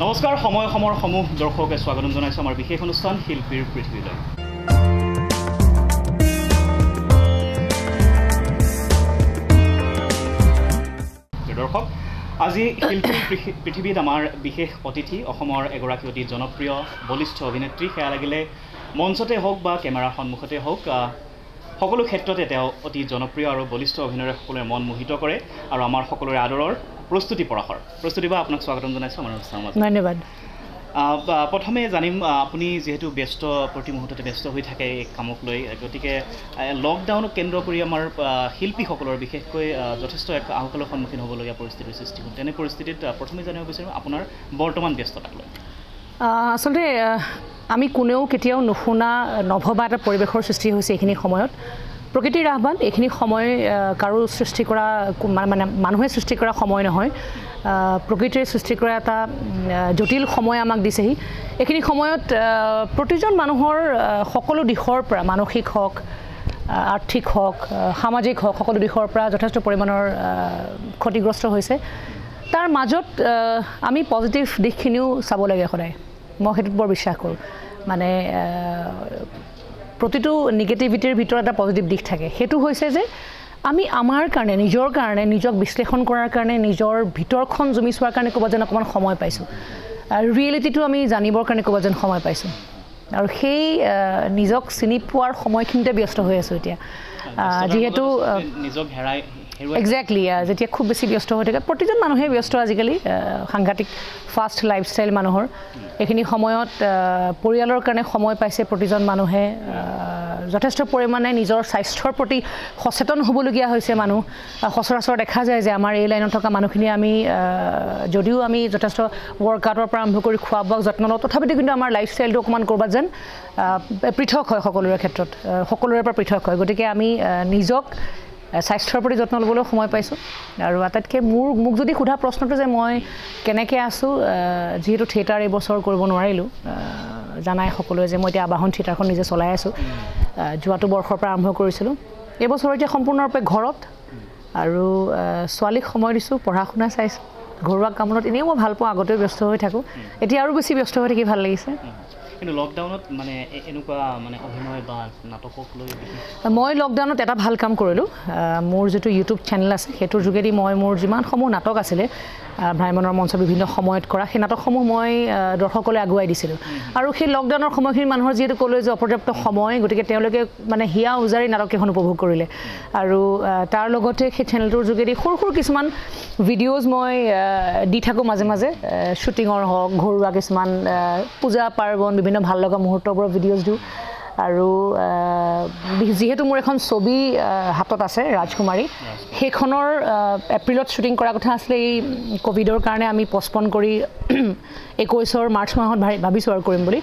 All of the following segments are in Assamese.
নমস্কাৰ সময় সমূহ দৰ্শকে স্বাগতম জনাইছো আমাৰ বিশেষ অনুষ্ঠান শিল্পীৰ পৃথিৱীলৈ দৰ্শক আজি শিল্পীৰ পৃথিৱীত আমাৰ বিশেষ অতিথি অসমৰ এগৰাকী অতি জনপ্ৰিয় বলিষ্ঠ অভিনেত্ৰী সেয়া লাগিলে মঞ্চতে হওক বা কেমেৰাৰ সন্মুখতে হওক সকলো ক্ষেত্ৰতে তেওঁ অতি জনপ্ৰিয় আৰু বলিষ্ঠ অভিনয়ৰে সকলোৰে মন মোহিত কৰে আৰু আমাৰ সকলোৰে আদৰৰ প্ৰস্তুতি বা আপোনাক স্বাগতম জনাইছো আমাৰ অনুষ্ঠানত ধন্যবাদ প্ৰথমে জানিম আপুনি যেহেতু ব্যস্ত প্ৰতি মুহূৰ্ততে ব্যস্ত হৈ থাকে এই কামক লৈ গতিকে লকডাউনক কেন্দ্ৰ কৰি আমাৰ শিল্পীসকলৰ বিশেষকৈ যথেষ্ট এক আহুকালৰ সন্মুখীন হ'বলগীয়া পৰিস্থিতিৰ সৃষ্টি হ'ল তেনে পৰিস্থিতিত প্ৰথমে জানিব বিচাৰিম আপোনাৰ বৰ্তমান ব্যস্ততাক লৈ আচলতে আমি কোনেও কেতিয়াও নুশুনা নভবা এটা পৰিৱেশৰ সৃষ্টি হৈছে এইখিনি সময়ত প্ৰকৃতিৰ আহ্বান এইখিনি সময় কাৰো সৃষ্টি কৰা মানে মানুহে সৃষ্টি কৰা সময় নহয় প্ৰকৃতিৰ সৃষ্টি কৰা এটা জটিল সময় আমাক দিছেহি এইখিনি সময়ত প্ৰতিজন মানুহৰ সকলো দিশৰ পৰা মানসিক হওক আৰ্থিক হওক সামাজিক হওক সকলো দিশৰ পৰা যথেষ্ট পৰিমাণৰ ক্ষতিগ্ৰস্ত হৈছে তাৰ মাজত আমি পজিটিভ দিশখিনিও চাব লাগে সদায় মই সেইটোত বৰ বিশ্বাস কৰোঁ মানে প্ৰতিটো নিগেটিভিটিৰ ভিতৰত এটা পজিটিভ দিশ থাকে সেইটো হৈছে যে আমি আমাৰ কাৰণে নিজক বিশ্লেষণ কৰাৰ কাৰণে নিজৰ ভিতৰখন জুমি চোৱাৰ কাৰণে ক'ব যেন অকণমান সময় পাইছোঁ ৰিয়েলিটিটো আমি জানিবৰ কাৰণে ক'ব যেন সময় পাইছোঁ আৰু সেই নিজক চিনি পোৱাৰ সময়খিনিতে ব্যস্ত হৈ আছোঁ এতিয়া যিহেতু নিজক হেৰাই এক্সেক্টলি যেতিয়া খুব বেছি ব্যস্ত হৈ থাকে প্ৰতিজন মানুহে ব্যস্ত আজিকালি সাংঘাতিক ফাষ্ট লাইফষ্টাইল মানুহৰ এইখিনি সময়ত পৰিয়ালৰ কাৰণে সময় পাইছে প্ৰতিজন মানুহে যথেষ্ট পৰিমাণে নিজৰ স্বাস্থ্যৰ প্ৰতি সচেতন হ'বলগীয়া হৈছে মানুহ সচৰাচৰ দেখা যায় যে আমাৰ এই লাইনত থকা মানুহখিনি আমি যদিও আমি যথেষ্ট ৱৰ্কআউটৰ পৰা আৰম্ভ কৰি খোৱা বোৱাক যত্ন লওঁ তথাপিতো কিন্তু আমাৰ লাইফষ্টাইলটো অকণমান ক'ৰবাত যেন পৃথক হয় সকলোৰে ক্ষেত্ৰত সকলোৰে পৰা পৃথক হয় গতিকে আমি নিজক স্বাস্থ্যৰ প্ৰতি যত্ন ল'বলৈ সময় পাইছোঁ আৰু আটাইতকৈ মোক যদি সোধা প্ৰশ্নটো যে মই কেনেকৈ আছোঁ যিহেতু থিয়েটাৰ এইবছৰ কৰিব নোৱাৰিলোঁ জানাই সকলোৱে যে মই এতিয়া আবাহন থিয়েটাৰখন নিজে চলাই আছোঁ যোৱাটো বৰ্ষৰ পৰা আৰম্ভ কৰিছিলোঁ এইবছৰ এতিয়া সম্পূৰ্ণৰূপে ঘৰত আৰু ছোৱালীক সময় দিছোঁ পঢ়া শুনা চাইছোঁ ঘৰুৱা কামত এনেও মই ভাল পাওঁ আগতেও ব্যস্ত হৈ থাকোঁ এতিয়া আৰু বেছি ব্যস্ত হৈ থাকি ভাল লাগিছে কিন্তু লকডাউনত মানে এনেকুৱা মানে অভিনয় বা নাটকক লৈ মই লকডাউনত এটা ভাল কাম কৰিলোঁ মোৰ যিটো ইউটিউব চেনেল আছে সেইটোৰ যোগেদি মই মোৰ যিমানসমূহ নাটক আছিলে ভ্ৰাম্যমাণৰ মঞ্চৰ বিভিন্ন সময়ত কৰা সেই নাটকসমূহ মই দৰ্শকলৈ আগুৱাই দিছিলোঁ আৰু সেই লকডাউনৰ সময়খিনি মানুহৰ যিহেতু ক'লৈ যে অপৰ্যাপ্ত সময় গতিকে তেওঁলোকে মানে হিয়া উজাৰি নাটককেইখন উপভোগ কৰিলে আৰু তাৰ লগতে সেই চেনেলটোৰ যোগেদি সৰু কিছুমান ভিডিঅ'জ মই দি থাকোঁ মাজে মাজে শ্বুটিঙৰ হওক ঘৰুৱা কিছুমান পূজা পাৰ্বণ বিভিন্ন ভাল লগা মুহূৰ্তবোৰৰ ভিডিঅ'জ দিওঁ আৰু যিহেতু মোৰ এখন ছবি হাতত আছে ৰাজকুমাৰী সেইখনৰ এপ্ৰিলত শ্বুটিং কৰা কথা আছিলে এই ক'ভিডৰ কাৰণে আমি পষ্টপন কৰি 21 মাৰ্চ মাহত ভাবিছোঁ আৰু কৰিম বুলি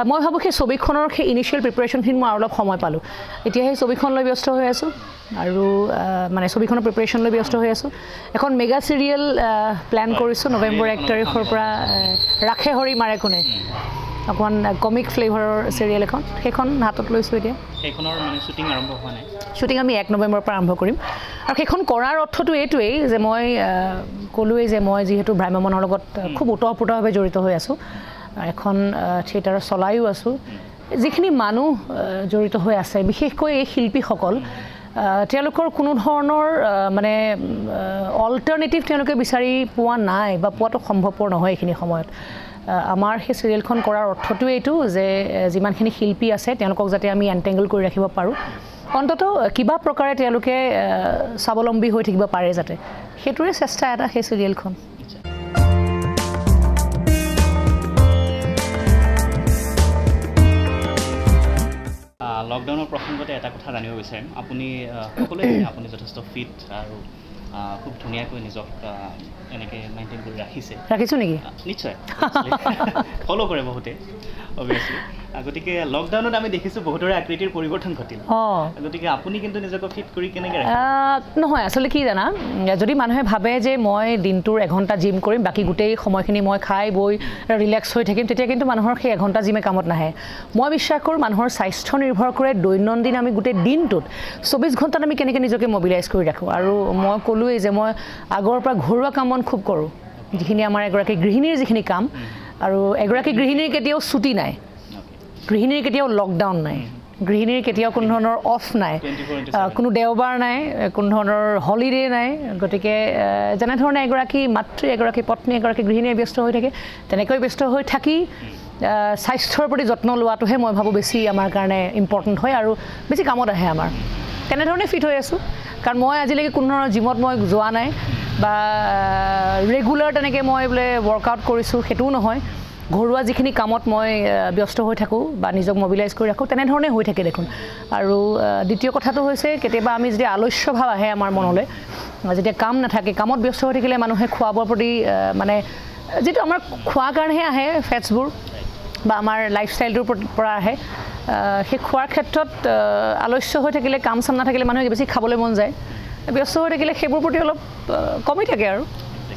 মই ভাবোঁ সেই ছবিখনৰ সেই ইনিচিয়েল প্ৰিপেৰেশ্যনখিনি মই আৰু অলপ সময় পালোঁ এতিয়া সেই ছবিখন লৈ ব্যস্ত হৈ আছোঁ আৰু মানে ছবিখনৰ প্ৰিপেৰেশ্যন লৈ ব্যস্ত হৈ আছোঁ এখন মেগা চিৰিয়েল প্লেন কৰিছোঁ নৱেম্বৰ 1 তাৰিখৰ পৰা ৰাখে হৰি মাৰে কোনে অকণমান কমিক ফ্লেভাৰৰ চিৰিয়েল এখন সেইখন হাতত লৈছোঁ এতিয়া সেইখনৰ মানে শ্বুটিং আৰম্ভ হোৱা নাই শ্বুটিং আমি 1 নৱেম্বৰৰ পৰা আৰম্ভ কৰিম আৰু সেইখন কৰাৰ অৰ্থটো এইটোৱেই যে মই ক'লোৱেই যে মই যিহেতু ভ্ৰাম্যমাণৰ লগত খুব ওতঃপ্ৰোতভাৱে জড়িত হৈ আছোঁ এখন থিয়েটাৰ চলাইও আছোঁ যিখিনি মানুহ জড়িত হৈ আছে বিশেষকৈ এই শিল্পীসকল তেওঁলোকৰ কোনো ধৰণৰ মানে অল্টাৰনেটিভ তেওঁলোকে বিচাৰি পোৱা নাই বা পোৱাটো সম্ভৱপৰ নহয় এইখিনি সময়ত আমাৰ সেই চিৰিয়েলখন কৰাৰ অৰ্থটো এইটো যে যিমানখিনি শিল্পী আছে তেওঁলোকক যাতে আমি এণ্টেংগল কৰি ৰাখিব পাৰোঁ অন্ততঃ কিবা প্ৰকাৰে তেওঁলোকে স্বাৱলম্বী হৈ থাকিব পাৰে যাতে সেইটোৰে চেষ্টা এটা সেই চিৰিয়েলখন লকডাউনৰ প্ৰসংগতে এটা কথা জানিব বিচাৰিম আপুনি সকলোৱে আপুনি যথেষ্ট ফিট আৰু খুব ধুনীয়াকৈ নিজক এনেকৈ মেইনটেইন কৰি ৰাখিছোঁ নেকি নিশ্চয় ফ'ল' কৰে বহুতে অভিয়াছলি গতিকে লকডাউনত আমি দেখিছোঁ বহুতৰে আকৃতিৰ পৰিৱৰ্তন ঘটিল গতিকে আপুনি কিন্তু নিজকে ফিট কৰি কেনেকৈ নহয় আচলতে কি জানা যদি মানুহে ভাবে যে মই দিনটোৰ 1 ঘণ্টা জিম কৰিম বাকী গোটেই সময়খিনি মই খাই বৈ ৰিলেক্স হৈ থাকিম তেতিয়া কিন্তু মানুহৰ সেই 1 ঘণ্টা জিমে কামত নাহে মই বিশ্বাস কৰোঁ মানুহৰ স্বাস্থ্য নিৰ্ভৰ কৰে দৈনন্দিন আমি গোটেই দিনটোত 24 ঘণ্টাত আমি কেনেকৈ নিজকে মবিলাইজ কৰি ৰাখোঁ আৰু মই ক'লোৱেই যে মই আগৰ পৰা ঘৰুৱা কাম বন খুব কৰোঁ যিখিনি আমাৰ এগৰাকী গৃহিণীৰ যিখিনি কাম আৰু এগৰাকী গৃহিণীৰ কেতিয়াও ছুটি নাই গৃহিণীৰ কেতিয়াও লকডাউন নাই গৃহিণীৰ কেতিয়াও কোনো ধৰণৰ অফ নাই কোনো দেওবাৰ নাই কোনো ধৰণৰ হলিডে নাই গতিকে যেনেধৰণে এগৰাকী মাতৃ এগৰাকী পত্নী এগৰাকী গৃহিণীয়ে ব্যস্ত হৈ থাকে তেনেকৈ ব্যস্ত হৈ থাকি স্বাস্থ্যৰ প্ৰতি যত্ন লোৱাটোহে মই ভাবোঁ বেছি আমাৰ কাৰণে ইম্পৰ্টেণ্ট হয় আৰু বেছি কামত আহে আমাৰ তেনেধৰণে ফিট হৈ আছোঁ কাৰণ মই আজিলৈকে কোনো ধৰণৰ জিমত মই যোৱা নাই বা ৰেগুলাৰ তেনেকৈ মই বোলে ৱৰ্কআউট কৰিছোঁ সেইটোও নহয় ঘৰুৱা যিখিনি কামত মই ব্যস্ত হৈ থাকোঁ বা নিজক মবিলাইজ কৰি ৰাখোঁ তেনেধৰণে হৈ থাকে দেখোন আৰু দ্বিতীয় কথাটো হৈছে কেতিয়াবা আমি যেতিয়া আলস্য ভাৱ আহে আমাৰ মনলৈ যেতিয়া কাম নাথাকে কামত ব্যস্ত হৈ থাকিলে মানুহে খোৱা বোৱাৰ প্ৰতি মানে যিটো আমাৰ খোৱাৰ কাৰণেহে আহে ফেটছবোৰ বা আমাৰ লাইফষ্টাইলটোৰ পৰা আহে সেই খোৱাৰ ক্ষেত্ৰত আলস্য হৈ থাকিলে কাম চাম নাথাকিলে মানুহে বেছি খাবলৈ মন যায় ব্যস্ত হৈ থাকিলে সেইবোৰ প্ৰতি অলপ কমি থাকে আৰু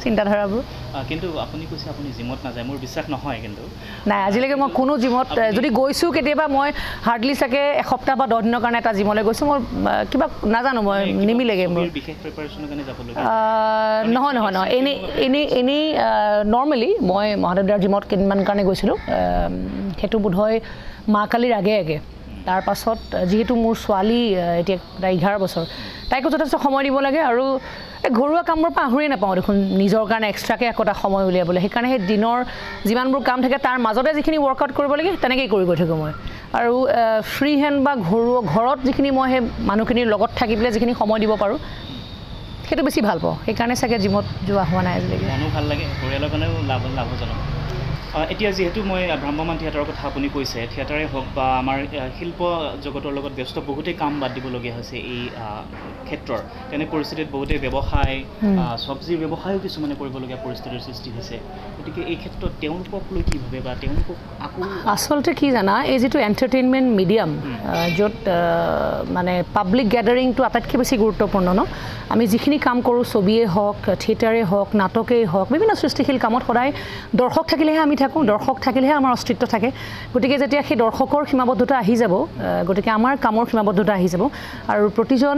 চিন্তাধাৰাবোৰ কিন্তু আপুনি কৈছে আপুনি জিমত নাযায় মোৰ বিশ্বাস নহয় কিন্তু নাই আজিলৈকে মই কোনো জিমত যদি গৈছোঁ কেতিয়াবা মই হাৰ্ডলি চাগে এসপ্তাহ বা 10 দিনৰ কাৰণে এটা জিমলৈ গৈছোঁ মই কিবা নাজানো মই নিমিলেগৈ মোৰ বিশেষ প্ৰিপাৰেশ্যনৰ কাৰণে যাবলৈ নহয় এনেই নৰ্মেলি মই মহাদেৱদাৰ জিমত কেইদিনমান কাৰণে গৈছিলোঁ সেইটো বোধহয় মা কালিৰ আগে তাৰ পাছত যিহেতু মোৰ ছোৱালী এতিয়া 11 বছৰ তাইকো যথেষ্ট সময় দিব লাগে আৰু ঘৰুৱা কামবোৰ পাহৰিয়ে নাপাওঁ দেখোন নিজৰ কাৰণে এক্সট্ৰাকৈ একোটা সময় উলিয়াবলৈ সেইকাৰণে সেই দিনৰ যিমানবোৰ কাম থাকে তাৰ মাজতে যিখিনি ৱৰ্কআউট কৰিব লাগে তেনেকৈয়ে কৰি গৈ থাকোঁ মই আৰু ফ্ৰী হেণ্ড বা ঘৰত যিখিনি মই সেই মানুহখিনিৰ লগত থাকি পেলাই যিখিনি সময় দিব পাৰোঁ সেইটো বেছি ভাল পাওঁ সেইকাৰণে চাগে জিমত যোৱা হোৱা নাই আজিলৈকে মনো ভাল লাগে পৰিয়ালৰ কাৰণেও লাভজনক এতিয়া যিহেতু মই ভ্ৰাম্যমান থিয়েটাৰৰ কথা আপুনি কৈছে থিয়েটাৰে হওক বা আমাৰ শিল্প জগতৰ লগত ব্যস্ত বহুতেই কাম বাদ দিবলগীয়া হৈছে এই ক্ষেত্ৰৰ তেনে পৰিস্থিতিত বহুতেই ব্যৱসায় চব্জিৰ ব্যৱসায়ো কিছুমানে কৰিবলগীয়া পৰিস্থিতিৰ সৃষ্টি হৈছে গতিকে এই ক্ষেত্ৰত তেওঁলোকক লৈ কি ভাবে বা তেওঁলোকক আকৌ আচলতে কি জানা এই যিটো এণ্টাৰটেইনমেণ্ট মিডিয়াম য'ত মানে পাব্লিক গেডাৰিংটো আটাইতকৈ বেছি গুৰুত্বপূৰ্ণ ন আমি যিখিনি কাম কৰোঁ ছবিয়ে হওক থিয়েটাৰে হওক নাটকেই হওক বিভিন্ন সৃষ্টিশীল কামত সদায় দৰ্শক থাকিলেহে আমি থাকোঁ দৰ্শক থাকিলেহে আমাৰ অস্তিত্ব থাকে গতিকে যেতিয়া সেই দৰ্শকৰ সীমাবদ্ধতা আহি যাব গতিকে আমাৰ কামৰ সীমাবদ্ধতা আহি যাব আৰু প্ৰতিজন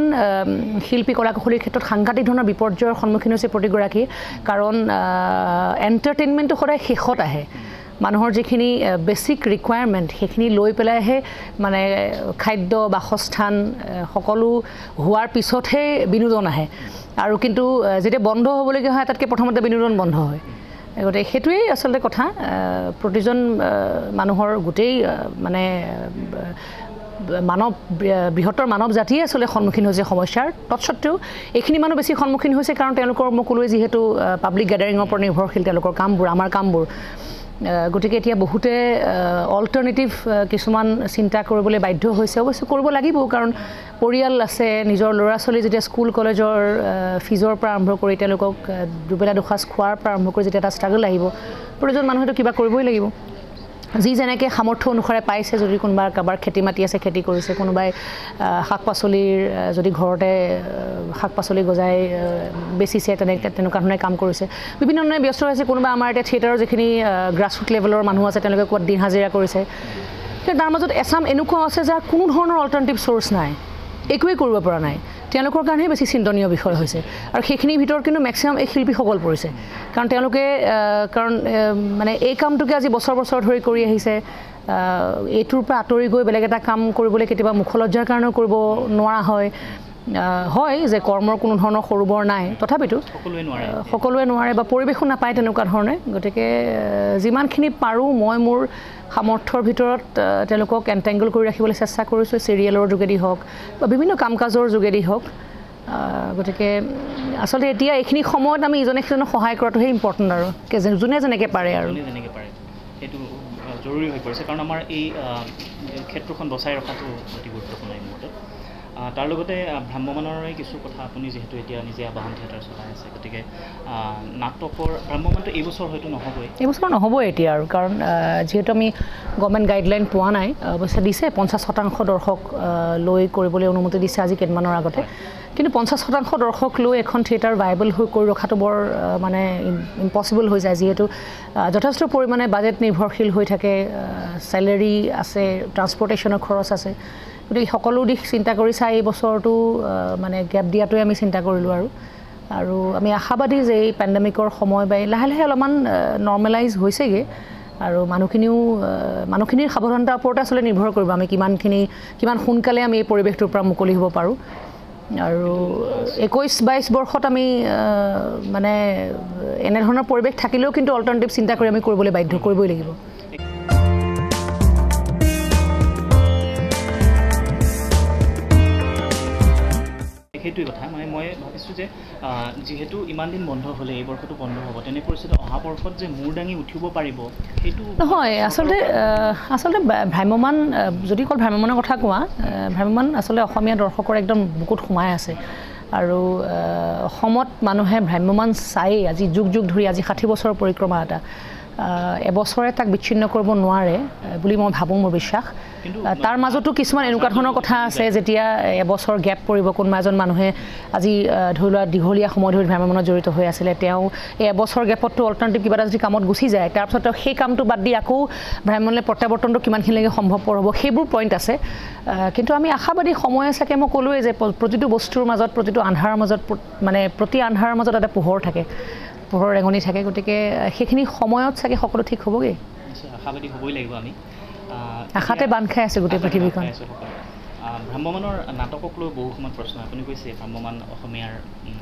শিল্পী কলা কুশলীৰ ক্ষেত্ৰত সাংঘাতিক ধৰণৰ বিপৰ্যয়ৰ সন্মুখীন হৈছে প্ৰতিগৰাকী কাৰণ এণ্টাৰটেইনমেণ্টটো সদায় শেষত আহে মানুহৰ যিখিনি বেছিক ৰিকুৱায়াৰমেণ্ট সেইখিনি লৈ পেলাইহে মানে খাদ্য বাসস্থান সকলো হোৱাৰ পিছতহে বিনোদন আহে আৰু কিন্তু যেতিয়া বন্ধ হ'বলগীয়া হয় তাতকৈ প্ৰথমতে বিনোদন বন্ধ হয় গতিকে সেইটোৱেই আচলতে কথা প্ৰতিজন মানুহৰ গোটেই মানে বৃহত্তৰ মানৱ জাতিয়ে আচলতে সন্মুখীন হৈছে সমস্যাৰ তৎসত্ত্বেও এইখিনি মানুহ বেছি সন্মুখীন হৈছে কাৰণ তেওঁলোকৰ মোক ক'লোৱে যিহেতু পাব্লিক গেডাৰিঙৰ ওপৰত নিৰ্ভৰশীল তেওঁলোকৰ কামবোৰ আমাৰ কামবোৰ গতিকে এতিয়া বহুতে অল্টাৰনেটিভ কিছুমান চিন্তা কৰিবলৈ বাধ্য হৈছে অৱশ্যে কৰিব লাগিব কাৰণ পৰিয়াল আছে নিজৰ ল'ৰা ছোৱালী যেতিয়া স্কুল কলেজৰ ফিজৰ পৰা আৰম্ভ কৰি তেওঁলোকক দুবেলা দুসাঁজ খোৱাৰ পৰা আৰম্ভ কৰি যেতিয়া এটা ষ্ট্ৰাগল আহিব প্ৰতিজন মানুহেতো কিবা কৰিবই লাগিব যি যেনেকৈ সামৰ্থ্য অনুসাৰে পাইছে যদি কোনোবা কাৰোবাৰ খেতি মাটি আছে খেতি কৰিছে কোনোবাই শাক পাচলিৰ যদি ঘৰতে শাক পাচলি গজাই বেচিছে তেনেকুৱা ধৰণে কাম কৰিছে বিভিন্ন ধৰণে ব্যস্ত হৈছে কোনোবা আমাৰ এতিয়া থিয়েটাৰৰ যিখিনি গ্ৰাছৰুট লেভেলৰ মানুহ আছে তেওঁলোকে ক'ৰবাত দিন হাজিৰা কৰিছে কিন্তু তাৰ মাজত এচাম এনেকুৱা আছে যাৰ কোনো ধৰণৰ অল্টাৰনেটিভ চ'ৰ্চ নাই একোৱেই কৰিব পৰা নাই তেওঁলোকৰ কাৰণেহে বেছি চিন্তনীয় বিষয় হৈছে আৰু সেইখিনিৰ ভিতৰত কিন্তু মেক্সিমাম এই শিল্পীসকল পৰিছে কাৰণ তেওঁলোকে মানে এই কামটোকে আজি বছৰ ধৰি কৰি আহিছে এইটোৰ পৰা আঁতৰি গৈ বেলেগ এটা কাম কৰিবলৈ কেতিয়াবা মুখলজ্জাৰ কাৰণেও কৰিব নোৱাৰা হয় যে কৰ্মৰ কোনো ধৰণৰ সৰু বৰ নাই তথাপিতো সকলোৱে নোৱাৰে বা পৰিৱেশো নাপায় তেনেকুৱা ধৰণে গতিকে যিমানখিনি পাৰোঁ মই মোৰ সামৰ্থ্যৰ ভিতৰত তেওঁলোকক এণ্টেংগল কৰি ৰাখিবলৈ চেষ্টা কৰিছোঁ চিৰিয়েলৰ যোগেদি হওক বা বিভিন্ন কাম কাজৰ যোগেদি হওক গতিকে আচলতে এতিয়া এইখিনি সময়ত আমি ইজনে সিজনক সহায় কৰাটোহে ইম্পৰ্টেণ্ট আৰু যোনে যেনেকৈ পাৰে আৰু সেইটো জৰুৰী হৈ পৰিছে কাৰণ আমাৰ এই ক্ষেত্ৰখন বচাই ৰখাটো অতি গুৰুত্বপূৰ্ণ এই মুহূৰ্তত তাৰ লগতে ভ্ৰাম্যমানৰে কিছু কথা আপুনি যিহেতু এতিয়া নিজে আবাহন থিয়েটাৰ চলাই আছে গতিকে নাটকৰ ভ্ৰাম্যমানটো এইবছৰ হয়তো নহ'বই এইবছৰ নহ'বই এতিয়া আৰু কাৰণ যিহেতু আমি গভৰ্ণমেণ্ট গাইডলাইন পোৱা নাই অৱশ্যে দিছে 50% দৰ্শক লৈ কৰিবলৈ অনুমতি দিছে আজি কেইদিনমানৰ আগতে কিন্তু 50% দৰ্শক লৈ এখন থিয়েটাৰ ভাইবল হৈ কৰি ৰখাটো বৰ মানে ইম্পচিবল হৈ যায় যিহেতু যথেষ্ট পৰিমাণে বাজেট নিৰ্ভৰশীল হৈ থাকে চেলেৰি আছে ট্ৰান্সপৰ্টেশ্যনৰ খৰচ আছে গতিকে সকলো দিশ চিন্তা কৰি চাই এই বছৰটো মানে গেপ দিয়াটোৱে আমি চিন্তা কৰিলোঁ আৰু আমি আশাবাদী যে এই পেণ্ডেমিকৰ সময় বা লাহে লাহে অলপমান নৰ্মেলাইজ হৈছেগৈ আৰু মানুহখিনিৰ সাৱধানতাৰ ওপৰতে আচলতে নিৰ্ভৰ কৰিব আমি কিমান সোনকালে আমি এই পৰিৱেশটোৰ পৰা মুকলি হ'ব পাৰোঁ আৰু 21-22 বৰ্ষত আমি মানে এনেধৰণৰ পৰিৱেশ থাকিলেও কিন্তু অল্টাৰনেটিভ চিন্তা কৰি আমি কৰিবলৈ বাধ্য কৰিবই লাগিব সেইটোৱে কথা মানে মই ভাবিছোঁ যে যিহেতু ইমান দিন বন্ধ হ'লে এই বৰ্ষটো বন্ধ হ'ব তেনে পৰিস্থিতিত অহা বৰ্ষত যে মূৰ দাঙি উঠিব পাৰিব সেইটো নহয় আচলতে ভ্ৰাম্যমান যদি অকল ভ্ৰাম্যমানৰ কথা কোৱা ভ্ৰাম্যমান আচলতে অসমীয়া দৰ্শকৰ একদম বুকুত সোমাই আছে আৰু অসমত মানুহে ভ্ৰাম্যমান চাই আজি যুগ ধৰি আজি 60 বছৰৰ পৰিক্ৰমা এটা এবছৰে তাক বিচ্ছিন্ন কৰিব নোৱাৰে বুলি মই ভাবোঁ মোৰ বিশ্বাস তাৰ মাজতো কিছুমান এনেকুৱা ধৰণৰ কথা আছে যেতিয়া এবছৰ গেপ পৰিব কোনোবা এজন মানুহে আজি ধৰি লোৱা দীঘলীয়া সময় ধৰি ভ্ৰাম্যমানত জড়িত হৈ আছিলে তেওঁ এই এবছৰ গেপতটো অল্টাৰনেটিভ কিবা এটা যদি কামত গুচি যায় তাৰপিছত তেওঁ সেই কামটো বাদ দি আকৌ ভ্ৰাম্যমানলৈ প্ৰত্যাৱৰ্তনটো কিমানখিনিলৈকে সম্ভৱপৰ হ'ব সেইবোৰ পইণ্ট আছে কিন্তু আমি আশাবাদী সময় চাগে মই ক'লোৱে যে প্ৰতিটো বস্তুৰ মাজত প্ৰতিটো আন্ধাৰৰ মাজত মানে প্ৰতি আন্ধাৰৰ মাজত এটা পোহৰ থাকে পোহৰ ৰেঙনি থাকে গতিকে সেইখিনি সময়ত চাগে সকলো ঠিক হ'বগৈ আশাবাদী হ'বই লাগিব আমি আশাতে বান্ধ খাই আছে গোটেই পৃথিৱীখন ভ্ৰাম্যমানৰ নাটকক লৈ বহু সময়ত প্ৰশ্ন আপুনি কৈছে ভ্ৰাম্যমান অসমীয়াৰ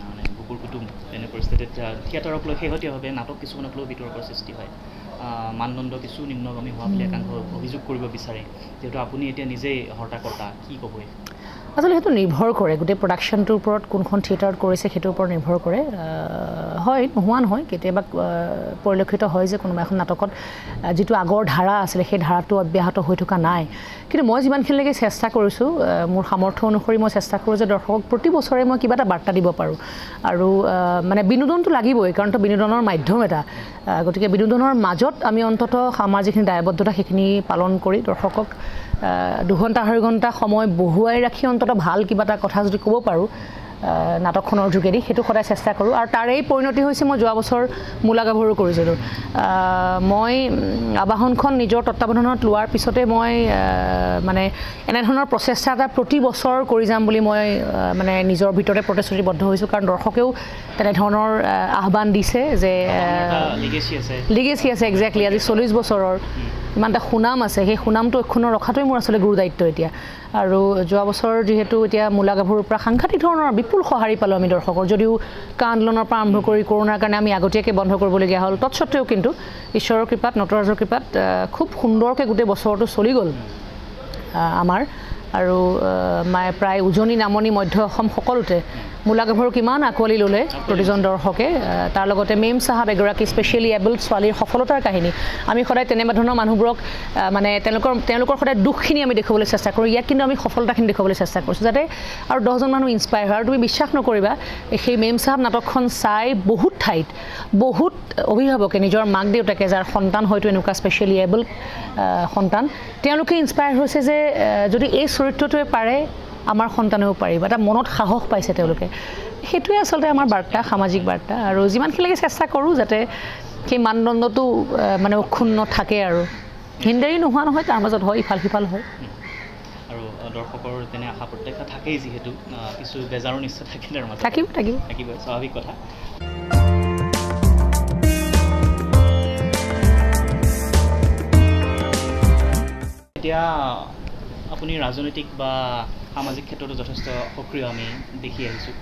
মানে বুকুৰ কুটুম তেনে পৰিস্থিতিত থিয়েটাৰক লৈ শেহতীয়াভাৱে নাটক কিছুমানক লৈ বিতৰ্কৰ সৃষ্টি হয় মানদণ্ড কিছু নিম্নগামী হোৱা বুলি একাংশ অভিযোগ কৰিব বিচাৰে যিহেতু আপুনি এতিয়া নিজেই হৰ্তাকৰ্তা কি ক'ব আচলতে সেইটো নিৰ্ভৰ কৰে গোটেই প্ৰডাকশ্যনটোৰ ওপৰত কোনখন থিয়েটাৰত কৰিছে সেইটোৰ ওপৰত নিৰ্ভৰ কৰে হয় নোহোৱা নহয় কেতিয়াবা পৰিলক্ষিত হয় যে কোনোবা এখন নাটকত যিটো আগৰ ধাৰা আছিলে সেই ধাৰাটো অব্যাহত হৈ থকা নাই কিন্তু মই যিমানখিনিলৈকে চেষ্টা কৰিছোঁ মোৰ সামৰ্থ্য অনুসৰি মই চেষ্টা কৰোঁ যে দৰ্শকক প্ৰতি বছৰে মই কিবা এটা বাৰ্তা দিব পাৰোঁ আৰু মানে বিনোদনটো লাগিবই কাৰণ তো বিনোদনৰ মাধ্যম এটা গতিকে বিনোদনৰ মাজত আমি অন্ততঃ আমাৰ যিখিনি দায়বদ্ধতা সেইখিনি পালন কৰি দৰ্শকক 2 ঘণ্টা 2.5 ঘণ্টা সময় বহুৱাই ৰাখি অন্ততঃ ভাল কিবা এটা কথা যদি ক'ব পাৰোঁ নাটকখনৰ যোগেদি সেইটো সদায় চেষ্টা কৰোঁ আৰু তাৰেই পৰিণতি হৈছে মই যোৱা বছৰ মূলা গাভৰু কৰিছিলোঁ মই আবাহনখন নিজৰ তত্ত্বাৱধানত লোৱাৰ পিছতে মই মানে এনেধৰণৰ প্ৰচেষ্টা এটা প্ৰতি বছৰ কৰি যাম বুলি মই মানে নিজৰ ভিতৰতে প্ৰতিশ্ৰুতিবদ্ধ হৈছোঁ কাৰণ দৰ্শকেও তেনেধৰণৰ আহ্বান দিছে যে লিগেচি আছে একজেক্টলি আজি 40 বছৰৰ ইমান এটা সুনাম আছে সেই সুনামটো অক্ষুণ্ণ ৰখাটোৱে মোৰ আচলতে গুৰু দায়িত্ব এতিয়া আৰু যোৱা বছৰ যিহেতু এতিয়া মূলা গাভৰুৰ পৰা সাংঘাতিক ধৰণৰ বিপুল সঁহাৰি পালোঁ আমি দৰ্শকৰ যদিও কা আন্দোলনৰ পৰা আৰম্ভ কৰি কৰোণাৰ কাৰণে আমি আগতীয়াকৈ বন্ধ কৰিবলগীয়া হ'ল তৎসত্ত্বেও কিন্তু ঈশ্বৰৰ কৃপাত নটৰাজৰ কৃপাত খুব সুন্দৰকৈ গোটেই বছৰটো চলি গ'ল আমাৰ আৰু প্ৰায় উজনি নামনি মধ্য অসম সকলোতে মূলা গাভৰু কিমান আঁকোৱালি ল'লে প্ৰতিজন দৰ্শকে তাৰ লগতে মেম চাহাব এগৰাকী স্পেচিয়েলি এবল্ড ছোৱালীৰ সফলতাৰ কাহিনী আমি সদায় তেনেধৰণৰ মানুহবোৰক মানে তেওঁলোকৰ সদায় দুখখিনি আমি দেখুৱাবলৈ চেষ্টা কৰোঁ ইয়াত কিন্তু আমি সফলতাখিনি দেখুৱাবলৈ চেষ্টা কৰিছোঁ যাতে আৰু 10জন মানুহ ইনস্পায়াৰ হয় আৰু তুমি বিশ্বাস নকৰিবা সেই মেম চাহাব নাটকখন চাই বহুত ঠাইত বহুত অভিভাৱকে নিজৰ মাক দেউতাকে যাৰ সন্তান হয়তো এনেকুৱা স্পেচিয়েলি এবল্ড সন্তান তেওঁলোকে ইনস্পায়াৰ হৈছে যে যদি এই চৰিত্ৰটোৱে পাৰে আমাৰ সন্তানেও পাৰিব এটা মনত সাহস পাইছে তেওঁলোকে সেইটোৱে আচলতে আমাৰ বাৰ্তা সামাজিক বাৰ্তা আৰু যিমানখিনিলৈকে চেষ্টা কৰোঁ যাতে সেই মানদণ্ডটো মানে অক্ষুণ্ণ থাকে আৰু হিন্দাৰী নোহোৱা নহয় তাৰ মাজত হয় ইফাল সিফাল হয় আৰু দৰ্শকৰ তেনে আশা প্ৰত্যাশা থাকেই যিহেতু কিছু বেজাৰো নিশ্চয় থাকে তাৰ মাজত থাকিব স্বাভাৱিক কথা এতিয়া আপুনি ৰাজনৈতিক বা সামাজিক ক্ষেত্ৰতো যথেষ্ট সক্ৰিয় আমি দেখি আহিছোঁ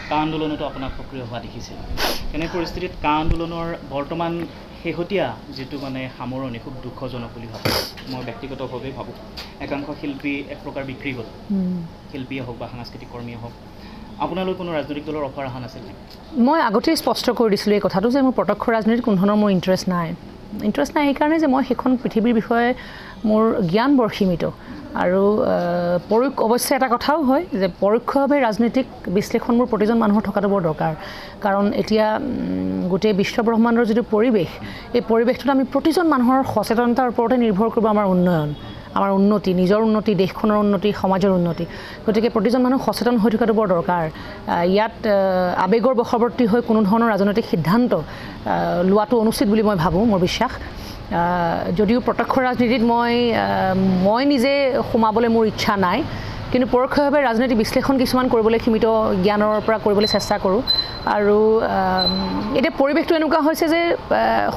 কা আন্দোলনতো আপোনাক সক্ৰিয় হোৱা দেখিছিল তেনে পৰিস্থিতিত কা আন্দোলনৰ বৰ্তমান শেহতীয়া যিটো মানে সামৰণি খুব দুখজনক বুলি ভাবোঁ মই ব্যক্তিগতভাৱে ভাবোঁ একাংশ শিল্পী এক প্ৰকাৰ বিক্ৰী গ'ল শিল্পীয়ে হওক বা সাংস্কৃতিক কৰ্মীয়ে হওক আপোনালৈ কোনো ৰাজনৈতিক দলৰ অফাৰ অহা নাছিল মই আগতেই স্পষ্ট কৰি দিছিলোঁ এই কথাটো যে মোৰ প্ৰত্যক্ষ ৰাজনীতিত কোনো ধৰণৰ মোৰ ইণ্টাৰেষ্ট নাই এইকাৰণে যে মই সেইখন পৃথিৱীৰ বিষয়ে মোৰ জ্ঞান বৰ সীমিত আৰু অৱশ্যে এটা কথাও হয় যে পৰোক্ষভাৱে ৰাজনৈতিক বিশ্লেষণবোৰ প্ৰতিজন মানুহৰ থকাটো বৰ দৰকাৰ কাৰণ এতিয়া গোটেই বিশ্বব্ৰহ্মাণ্ডৰ যিটো পৰিৱেশ এই পৰিৱেশটোত আমি প্ৰতিজন মানুহৰ সচেতনতাৰ ওপৰতে নিৰ্ভৰ কৰিব আমাৰ উন্নয়ন আমাৰ উন্নতি নিজৰ উন্নতি দেশখনৰ উন্নতি সমাজৰ উন্নতি গতিকে প্ৰতিজন মানুহ সচেতন হৈ থকাটো বৰ দৰকাৰ ইয়াত আৱেগৰ বশৱৰ্তী হৈ কোনো ধৰণৰ ৰাজনৈতিক সিদ্ধান্ত লোৱাটো অনুচিত বুলি মই ভাবোঁ মোৰ বিশ্বাস যদিও প্ৰত্যক্ষ ৰাজনীতিত মই নিজে সোমাবলৈ মোৰ ইচ্ছা নাই কিন্তু পৰোক্ষভাৱে ৰাজনৈতিক বিশ্লেষণ কিছুমান কৰিবলৈ সীমিত জ্ঞানৰ পৰা কৰিবলৈ চেষ্টা কৰোঁ আৰু এতিয়া পৰিৱেশটো এনেকুৱা হৈছে যে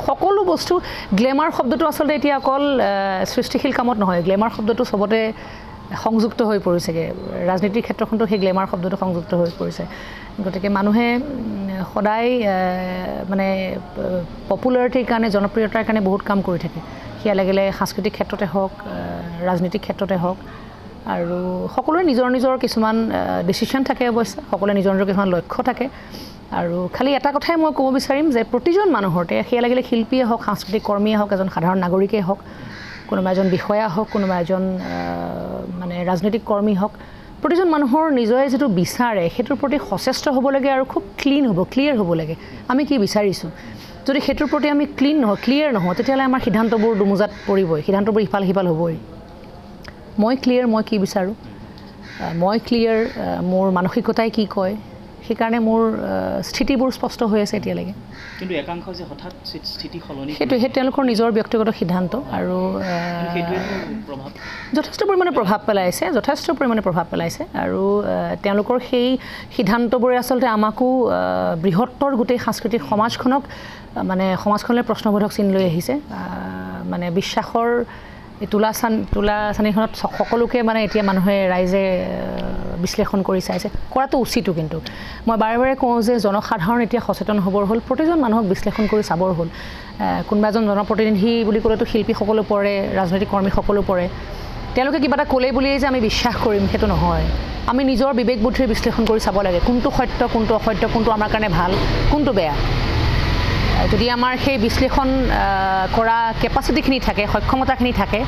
সকলো বস্তু গ্লেমাৰ শব্দটো আচলতে এতিয়া অকল সৃষ্টিশীল কামত নহয় গ্লেমাৰ শব্দটো চবতে সংযুক্ত হৈ পৰিছেগৈ ৰাজনীতিৰ ক্ষেত্ৰখনতো সেই গ্লেমাৰ শব্দটো সংযুক্ত হৈ পৰিছে গতিকে মানুহে সদায় মানে পপুলাৰিটিৰ কাৰণে জনপ্ৰিয়তাৰ কাৰণে বহুত কাম কৰি থাকে সেয়া লাগিলে সাংস্কৃতিক ক্ষেত্ৰতে হওক ৰাজনীতিক ক্ষেত্ৰতে হওক আৰু সকলোৰে নিজৰ নিজৰ কিছুমান ডিচিশ্যন থাকে অৱশ্যে সকলোৰে নিজৰ নিজৰ কিছুমান লক্ষ্য থাকে আৰু খালি এটা কথাই মই ক'ব বিচাৰিম যে প্ৰতিজন মানুহৰ সেয়া লাগিলে শিল্পীয়ে হওক সাংস্কৃতিক কৰ্মীয়ে হওক এজন সাধাৰণ নাগৰিকেই হওক কোনোবা এজন বিষয়া হওক কোনোবা এজন মানে ৰাজনৈতিক কৰ্মী হওক প্ৰতিজন মানুহৰ নিজৰে যিটো বিচাৰে সেইটোৰ প্ৰতি সচেষ্ট হ'ব লাগে আৰু খুব ক্লিয়াৰ হ'ব লাগে আমি কি বিচাৰিছোঁ যদি সেইটোৰ প্ৰতি আমি ক্লিয়াৰ নহওঁ তেতিয়াহ'লে আমাৰ সিদ্ধান্তবোৰ দুমোজাত পৰিবই সিদ্ধান্তবোৰ ইফাল সিফাল হ'বই মই ক্লিয়াৰ মই কি বিচাৰোঁ মই ক্লিয়াৰ মোৰ মানসিকতাই কি কয় সেইকাৰণে মোৰ স্থিতিবোৰ স্পষ্ট হৈ আছে এতিয়ালৈকে কিন্তু একাংশ যে হঠাৎ স্থিতি সলনি সেইটো সেই তেওঁলোকৰ নিজৰ ব্যক্তিগত সিদ্ধান্ত আৰু যথেষ্ট পৰিমাণে প্ৰভাৱ পেলাইছে আৰু তেওঁলোকৰ সেই সিদ্ধান্তবোৰে আচলতে আমাকো বৃহত্তৰ গোটেই সাংস্কৃতিক সমাজখনক মানে সমাজখনলৈ প্ৰশ্নবোধক চিন লৈ আহিছে মানে বিশ্বাসৰ তোলা চানিখনত সকলোকে মানে এতিয়া মানুহে ৰাইজে বিশ্লেষণ কৰি চাইছে কৰাটো উচিতো কিন্তু মই বাৰে বাৰে কওঁ যে জনসাধাৰণ এতিয়া সচেতন হ'বৰ হ'ল প্ৰতিজন মানুহক বিশ্লেষণ কৰি চাবৰ হ'ল কোনোবা এজন জনপ্ৰতিনিধি বুলি ক'লেতো শিল্পীসকলো পৰে ৰাজনৈতিক কৰ্মীসকলো পৰে তেওঁলোকে কিবা এটা ক'লেই বুলিয়েই যে আমি বিশ্বাস কৰিম সেইটো নহয় আমি নিজৰ বিবেক বুদ্ধিৰে বিশ্লেষণ কৰি চাব লাগে কোনটো সত্য কোনটো অসত্য কোনটো আমাৰ কাৰণে ভাল কোনটো বেয়া যদি আমাৰ সেই বিশ্লেষণ কৰা কেপাচিটিখিনি থাকে সক্ষমতাখিনি থাকে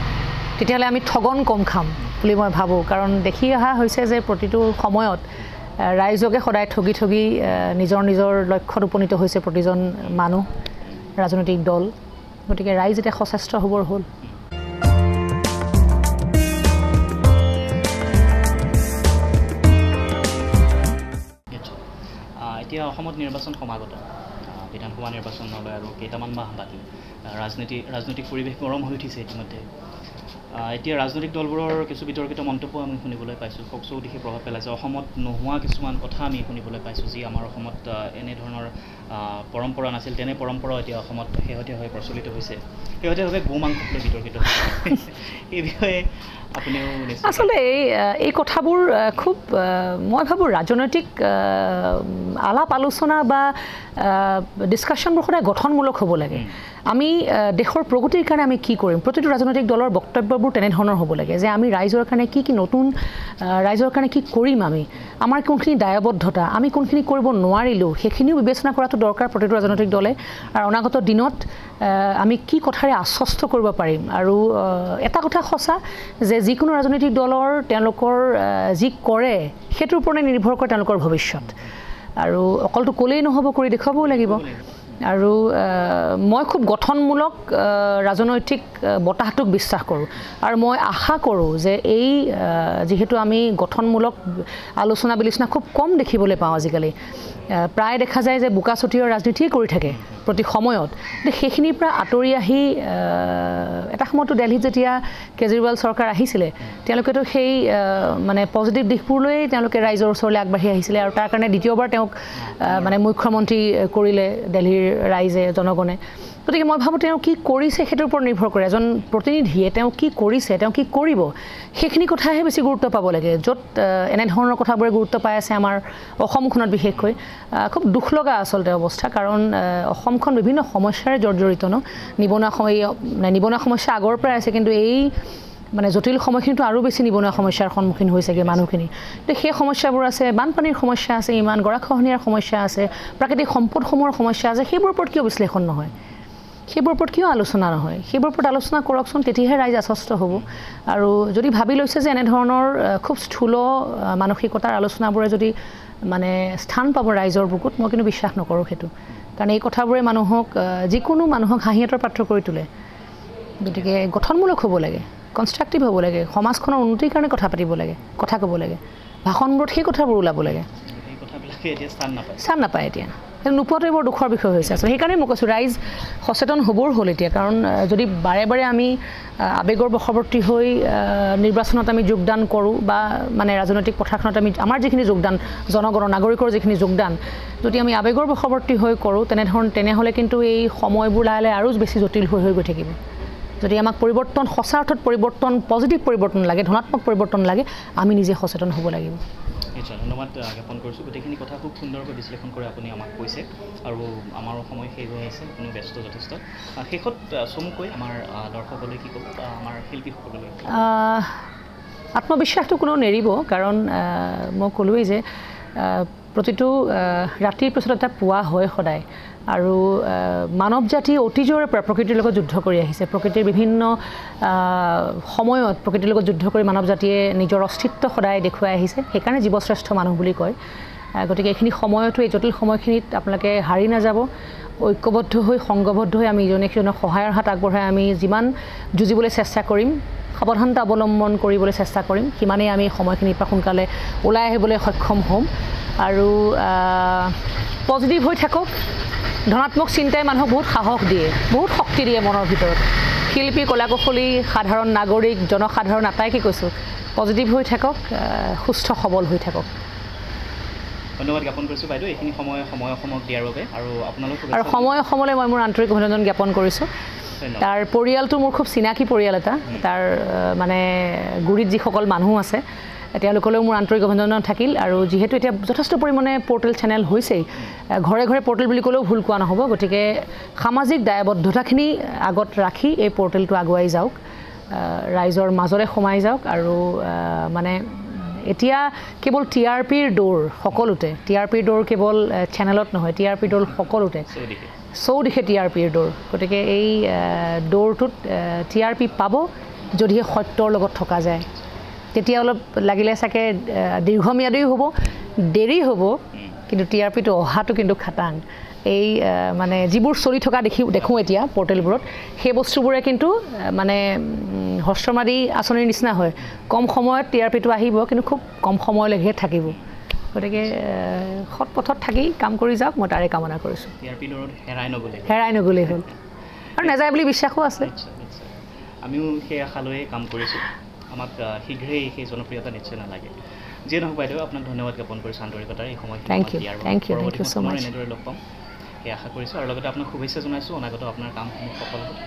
তেতিয়াহ'লে আমি ঠগন কম খাম বুলি মই ভাবোঁ কাৰণ দেখি অহা হৈছে যে প্ৰতিটো সময়ত ৰাইজকে সদায় ঠগি নিজৰ লক্ষ্যত উপনীত হৈছে প্ৰতিজন মানুহ ৰাজনৈতিক দল গতিকে ৰাইজ এতিয়া সচেষ্ট হ'বৰ হ'ল এতিয়া অসমত নিৰ্বাচন সমাগত বিধানসভা নিৰ্বাচনলৈ আৰু কেইটামান মাহ বাকী ৰাজনৈতিক পৰিৱেশ গৰম হৈ উঠিছে ইতিমধ্যে এতিয়া ৰাজনৈতিক দলবোৰৰ কিছু বিতৰ্কিত মন্তব্য আমি শুনিবলৈ পাইছোঁ চৌদিশে প্ৰভাৱ পেলাইছে অসমত নোহোৱা কিছুমান কথা আমি শুনিবলৈ পাইছোঁ যি আমাৰ অসমত এনেধৰণৰ পৰম্পৰা নাছিল তেনে পৰম্পৰাও এতিয়া অসমত শেহতীয়াভাৱে প্ৰচলিত হৈছে শেহতীয়াভাৱে গো মাংসক লৈ বিতৰ্কিত হৈছে এই বিষয়ে আপুনিও আচলতে এই কথাবোৰ খুব মই ভাবোঁ ৰাজনৈতিক আলাপ আলোচনা বা ডিছকাশ্যনবোৰ সদায় গঠনমূলক হ'ব লাগে আমি দেশৰ প্ৰগতিৰ কাৰণে আমি কি কৰিম প্ৰতিটো ৰাজনৈতিক দলৰ বক্তব্যবোৰ তেনেধৰণৰ হ'ব লাগে যে আমি ৰাইজৰ কাৰণে কি নতুন ৰাইজৰ কাৰণে কি কৰিম আমি আমাৰ কোনখিনি দায়বদ্ধতা আমি কোনখিনি কৰিব নোৱাৰিলোঁ সেইখিনিও বিবেচনা কৰাটো দৰকাৰ প্ৰতিটো ৰাজনৈতিক দলে আৰু অনাগত দিনত আমি কি কথাৰে আশ্বস্ত কৰিব পাৰিম আৰু এটা কথা সঁচা যে যিকোনো ৰাজনৈতিক দলৰ তেওঁলোকৰ যি কৰে সেইটোৰ ওপৰতে নিৰ্ভৰ কৰে তেওঁলোকৰ ভৱিষ্যত আৰু অকলটো ক'লেই নহ'ব কৰি দেখুৱাবও লাগিব আৰু মই খুব গঠনমূলক ৰাজনৈতিক বতাহটোক বিশ্বাস কৰোঁ আৰু মই আশা কৰোঁ যে এই যিহেতু আমি গঠনমূলক আলোচনা বিলোচনা খুব কম দেখিবলৈ পাওঁ আজিকালি প্ৰায় দেখা যায় যে বোকা চুটিৰ ৰাজনীতিয়ে কৰি থাকে প্ৰতি সময়ত সেইখিনিৰ পৰা আঁতৰি আহি এটা সময়তো দিল্লীত যেতিয়া কেজৰিৱাল চৰকাৰ আহিছিলে তেওঁলোকেতো সেই মানে পজিটিভ দিশবোৰলৈ তেওঁলোকে ৰাইজৰ ওচৰলৈ আগবাঢ়ি আহিছিলে আৰু তাৰ কাৰণে দ্বিতীয়বাৰ তেওঁক মানে মুখ্যমন্ত্ৰী কৰিলে দিল্লীৰ ৰাইজে জনগণে গতিকে মই ভাবোঁ তেওঁ কি কৰিছে সেইটোৰ ওপৰত নিৰ্ভৰ কৰে এজন প্ৰতিনিধিয়ে তেওঁ কি কৰিছে তেওঁ কি কৰিব সেইখিনি কথাহে বেছি গুৰুত্ব পাব লাগে য'ত এনেধৰণৰ কথাবোৰে গুৰুত্ব পাই আছে আমাৰ অসমখনত বিশেষকৈ খুব দুখ লগা আচলতে অৱস্থা কাৰণ অসমখন বিভিন্ন সমস্যাৰে জৰ্জৰিত নিবনুৱা সমস্যা আগৰ পৰাই আছে কিন্তু এই মানে জটিল সময়খিনিতো আৰু বেছি নিবনুৱা সমস্যাৰ সন্মুখীন হৈছেগৈ মানুহখিনি সেই সমস্যাবোৰ আছে বানপানীৰ সমস্যা আছে ইমান গৰাখহনীয়াৰ সমস্যা আছে প্ৰাকৃতিক সম্পদসমূহৰ সমস্যা আছে সেইবোৰৰ ওপৰত কিয় বিশ্লেষণ নহয় সেইবোৰৰ ওপৰত কিয় আলোচনা নহয় সেইবোৰৰ ওপৰত আলোচনা কৰকচোন তেতিয়াহে ৰাইজ আশ্বস্ত হ'ব আৰু যদি ভাবি লৈছে যে এনেধৰণৰ খুব স্থূল মানসিকতাৰ আলোচনাবোৰে যদি মানে স্থান পাব ৰাইজৰ বুকুত মই কিন্তু বিশ্বাস নকৰোঁ সেইটো কাৰণ এই কথাবোৰে যিকোনো মানুহক হাঁহিয়াতৰ পাত্ৰ কৰি তোলে গতিকে গঠনমূলক হ'ব লাগে কনষ্ট্ৰাক্টিভ হ'ব লাগে সমাজখনৰ উন্নতিৰ কাৰণে কথা পাতিব লাগে কথা ক'ব লাগে ভাষণবোৰত সেই কথাবোৰ ওলাব লাগে এই কথাবিলাকে এতিয়া স্থান নাপায় এতিয়া নোপোৱাটো বৰ দুখৰ বিষয় হৈছে আচলতে সেইকাৰণে মই কৈছোঁ ৰাইজ সচেতন হ'বৰ হ'ল এতিয়া কাৰণ যদি বাৰে বাৰে আমি আৱেগৰ বশৱৰ্তী হৈ নিৰ্বাচনত আমি যোগদান কৰোঁ বা মানে ৰাজনৈতিক পথাৰখনত আমি আমাৰ যিখিনি যোগদান জনগণৰ নাগৰিকৰ যিখিনি যোগদান যদি আমি আৱেগৰ বশৱৰ্তী হৈ কৰোঁ তেনেহ'লে কিন্তু এই সময়বোৰ লাহে লাহে আৰু বেছি জটিল হৈ গৈ থাকিব যদি আমাক পৰিৱৰ্তন সঁচা অৰ্থত পৰিৱৰ্তন পজিটিভ পৰিৱৰ্তন লাগে ধনাত্মক পৰিৱৰ্তন লাগে আমি নিজে সচেতন হ'ব লাগিব নিশ্চয় ধন্যবাদ জ্ঞাপন কৰিছোঁ গোটেইখিনি কথা খুব সুন্দৰকৈ বিশ্লেষণ কৰি আপুনি আমাক কৈছে আৰু আমাৰো সময় শেষ হৈ আহিছে আপুনি ব্যস্ত যথেষ্ট শেষত চমুকৈ আমাৰ দৰ্শকলৈ কি ক'ব আমাৰ শিল্পীসকললৈ আত্মবিশ্বাসটো কোনো নেৰিব কাৰণ মই ক'লোৱেই যে প্ৰতিটো ৰাতিৰ পিছত এটা পুৱা হয় সদায় আৰু মানৱ জাতি অতীজৰে পৰা প্ৰকৃতিৰ লগত যুদ্ধ কৰি আহিছে প্ৰকৃতিৰ বিভিন্ন সময়ত প্ৰকৃতিৰ লগত যুদ্ধ কৰি মানৱ জাতিয়ে নিজৰ অস্তিত্ব সদায় দেখুৱাই আহিছে সেইকাৰণে জীৱশ্ৰেষ্ঠ মানুহ বুলি কয় গতিকে এইখিনি সময়তো এই জটিল সময়খিনিত আপোনালোকে হাৰি নাযাব ঐক্যবদ্ধ হৈ সংঘবদ্ধ হৈ আমি ইজনে সিজনক সহায়ৰ হাত আগবঢ়াই আমি যিমান যুঁজিবলৈ চেষ্টা কৰিম সাৱধানতা অৱলম্বন কৰিবলৈ চেষ্টা কৰিম সিমানেই আমি সময়খিনিৰ পৰা সোনকালে ওলাই আহিবলৈ সক্ষম হ'ম আৰু পজিটিভ হৈ থাকক ধনাত্মক চিন্তাই মানুহক বহুত সাহস দিয়ে বহুত শক্তি দিয়ে মনৰ ভিতৰত শিল্পী কলা কুশলী সাধাৰণ নাগৰিক জনসাধাৰণ আটাইকে কৈছোঁ পজিটিভ হৈ থাকক সুস্থ সবল হৈ থাকক ধন্যবাদ জ্ঞাপন কৰিছোঁ বাইদেউ এইখিনি সময় অসমক দিয়াৰ বাবে আৰু আপোনালোক আৰু সময় অসমলৈ মই মোৰ আন্তৰিক অভিনন্দন জ্ঞাপন কৰিছোঁ তাৰ পৰিয়ালটো মোৰ খুব চিনাকি পৰিয়াল এটা তাৰ মানে গুৰিত যিসকল মানুহ আছে তেওঁলোকলৈও মোৰ আন্তৰিক অভিনন্দন থাকিল আৰু যিহেতু এতিয়া যথেষ্ট পৰিমাণে পৰ্টেল চেনেল হৈছেই ঘৰে ঘৰে পৰ্টেল বুলি ক'লেও ভুল কোৱা নহ'ব গতিকে সামাজিক দায়বদ্ধতাখিনি আগত ৰাখি এই পৰ্টেলটো আগুৱাই যাওক ৰাইজৰ মাজৰে সোমাই যাওক আৰু মানে এতিয়া কেৱল TRPৰ দৌৰ সকলোতে TRPৰ দৌৰ কেৱল চেনেলত নহয় TRPৰ দৌৰ সকলোতে চৌদিশে TRPৰ দৌৰ গতিকে এই দৌৰটোত TRP পাব যদিহে সত্যৰ লগত থকা যায় তেতিয়া অলপ লাগিলে চাগে দীৰ্ঘম্যাদীও হ'ব দেৰি হ'ব কিন্তু TRPটো অহাটো কিন্তু খাটাং এই মানে যিবোৰ চলি থকা দেখোঁ এতিয়া পৰ্টেলবোৰত সেই বস্তুবোৰে কিন্তু মানে হস্ৰমাদি আঁচনিৰ নিচিনা হয় কম সময়ত TRPটো আহিব কিন্তু খুব কম সময়লৈহে থাকিব গতিকে সৎ পথত থাকি কাম কৰি যাওক মই তাৰে কামনা কৰিছোঁ হেৰাই নগ'লেই হ'ল আৰু নাযায় বুলি বিশ্বাসো আছে আমিও সেই আশালৈয়ে কাম কৰিছোঁ আমাক শীঘ্ৰেই সেই জনপ্ৰিয়তা নিশ্চয় নালাগে যিয়ে নহওক বাইদেউ আপোনাক ধন্যবাদ জ্ঞাপন কৰিছোঁ আন্তৰিকতাৰ এই সময়খিনি এনেদৰে লগ পাম সেই আশা কৰিছোঁ আৰু লগতে আপোনাক শুভেচ্ছা জনাইছোঁ অনাগত আপোনাৰ কামসমূহ সফল হ'ব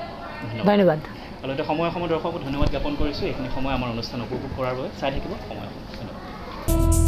ধন্যবাদ আৰু লগতে সময় দৰ্শকক ধন্যবাদ জ্ঞাপন কৰিছোঁ এইখিনি সময় আমাৰ অনুষ্ঠান উপভোগ কৰাৰ বাবে চাই থাকিব সময় ধন্যবাদ